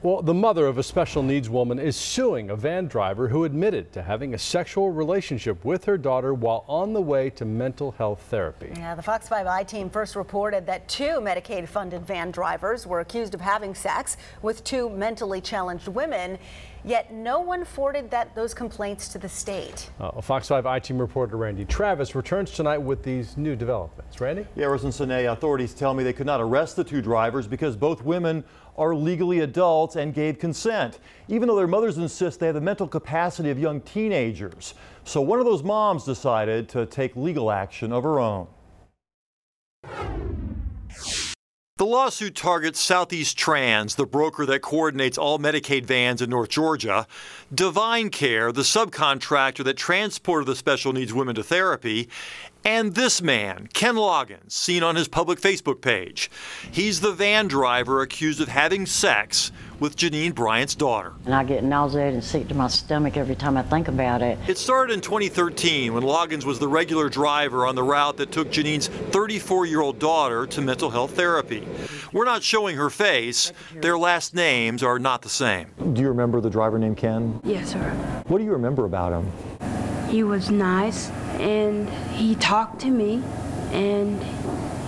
Well, the mother of a special needs woman is suing a van driver who admitted to having a sexual relationship with her daughter while on the way to mental health therapy. Yeah, the Fox 5i team first reported that 2 Medicaid-funded van drivers were accused of having sex with 2 mentally challenged women, yet no one forwarded those complaints to the state. Fox 5i team reporter Randy Travis returns tonight with these new developments. Randy? Yeah, Sine, authorities tell me they could not arrest the 2 drivers because both women are legally adults and gave consent, even though their mothers insist they have the mental capacity of young teenagers. So one of those moms decided to take legal action of her own. The lawsuit targets Southeastrans, the broker that coordinates all Medicaid vans in North Georgia, Divine Care, the subcontractor that transported the special needs women to therapy, and this man, Ken Loggins, seen on his public Facebook page. He's the van driver accused of having sex with Jeanine Bryant's daughter. And I get nauseated and sick to my stomach every time I think about it. It started in 2013 when Loggins was the regular driver on the route that took Jeanine's 34-year-old daughter to mental health therapy. We're not showing her face. Their last names are not the same. Do you remember the driver named Ken? Yes, sir. What do you remember about him? He was nice, and he talked to me, and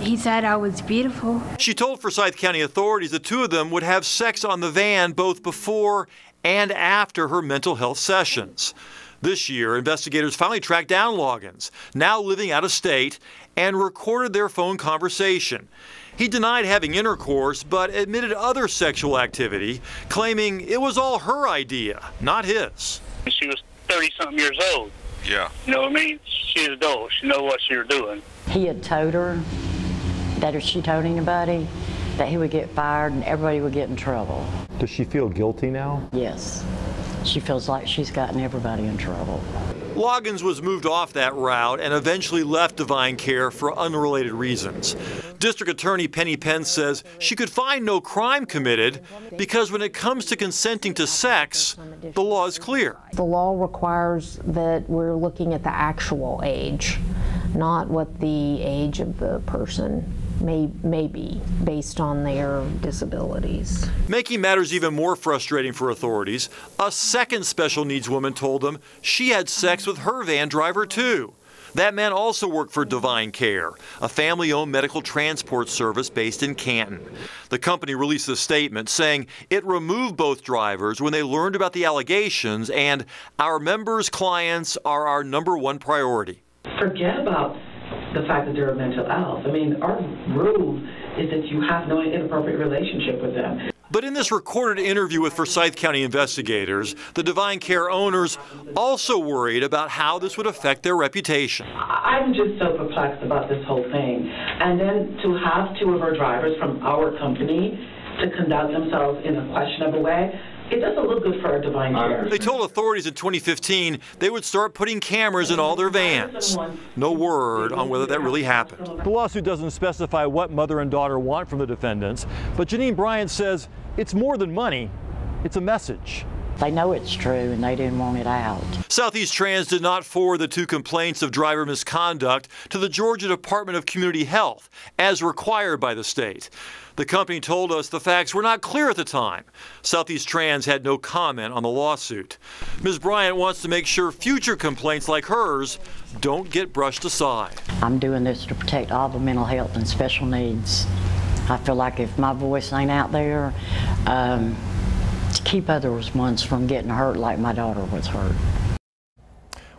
he said I was beautiful. She told Forsyth County authorities the 2 of them would have sex on the van both before and after her mental health sessions. This year, investigators finally tracked down Loggins, now living out of state, and recorded their phone conversation. He denied having intercourse, but admitted other sexual activity, claiming it was all her idea, not his. She was 30-something years old. Yeah. You know what I mean? She's adult. She knows what she was doing. He had told her that if she told anybody, that he would get fired and everybody would get in trouble. Does she feel guilty now? Yes. She feels like she's gotten everybody in trouble. Loggins was moved off that route and eventually left Divine Care for unrelated reasons. District Attorney Penny Pence says she could find no crime committed because when it comes to consenting to sex, the law is clear. The law requires that we're looking at the actual age, not what the age of the person may be based on their disabilities. Making matters even more frustrating for authorities, a second special needs woman told them she had sex with her van driver too. That man also worked for Divine Care, a family-owned medical transport service based in Canton. The company released a statement saying it removed both drivers when they learned about the allegations and our members' clients are our #1 priority. Forget about the fact that they're mental health. I mean, our rule is that you have no inappropriate relationship with them. But in this recorded interview with Forsyth County investigators, the Divine Care owners also worried about how this would affect their reputation. I'm just so perplexed about this whole thing. And then to have 2 of our drivers from our company to conduct themselves in a questionable way, it doesn't look good for our Divine Care. They told authorities in 2015 they would start putting cameras in all their vans. No word on whether that really happened. The lawsuit doesn't specify what mother and daughter want from the defendants, but Jeanine Bryant says it's more than money, it's a message. They know it's true and they didn't want it out. Southeastrans did not forward the 2 complaints of driver misconduct to the Georgia Department of Community Health, as required by the state. The company told us the facts were not clear at the time. Southeastrans had no comment on the lawsuit. Ms. Bryant wants to make sure future complaints like hers don't get brushed aside. I'm doing this to protect all the mental health and special needs. I feel like if my voice ain't out there, to keep other ones from getting hurt like my daughter was hurt.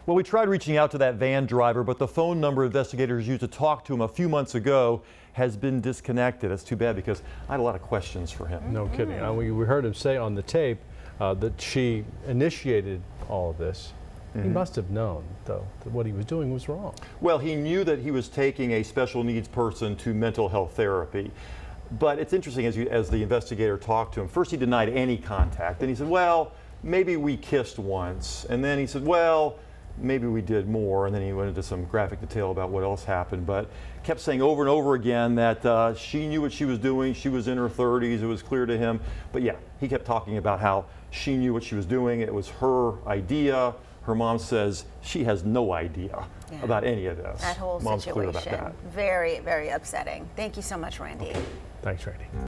Well, we tried reaching out to that van driver, but the phone number investigators used to talk to him a few months ago has been disconnected. That's too bad because I had a lot of questions for him. No kidding. We heard him say on the tape that she initiated all of this. He must have known, though, that what he was doing was wrong. Well, he knew that he was taking a special needs person to mental health therapy. But it's interesting as the investigator talked to him. First, he denied any contact. Then he said, well, maybe we kissed once. And then he said, well, maybe we did more. And then he went into some graphic detail about what else happened. But kept saying over and over again that she knew what she was doing. She was in her 30s. It was clear to him. But yeah, he kept talking about how she knew what she was doing. It was her idea. Her mom says she has no idea about any of this. That whole Mom's situation, clear about that. very, very upsetting. Thank you so much, Randy. Thanks, Randy.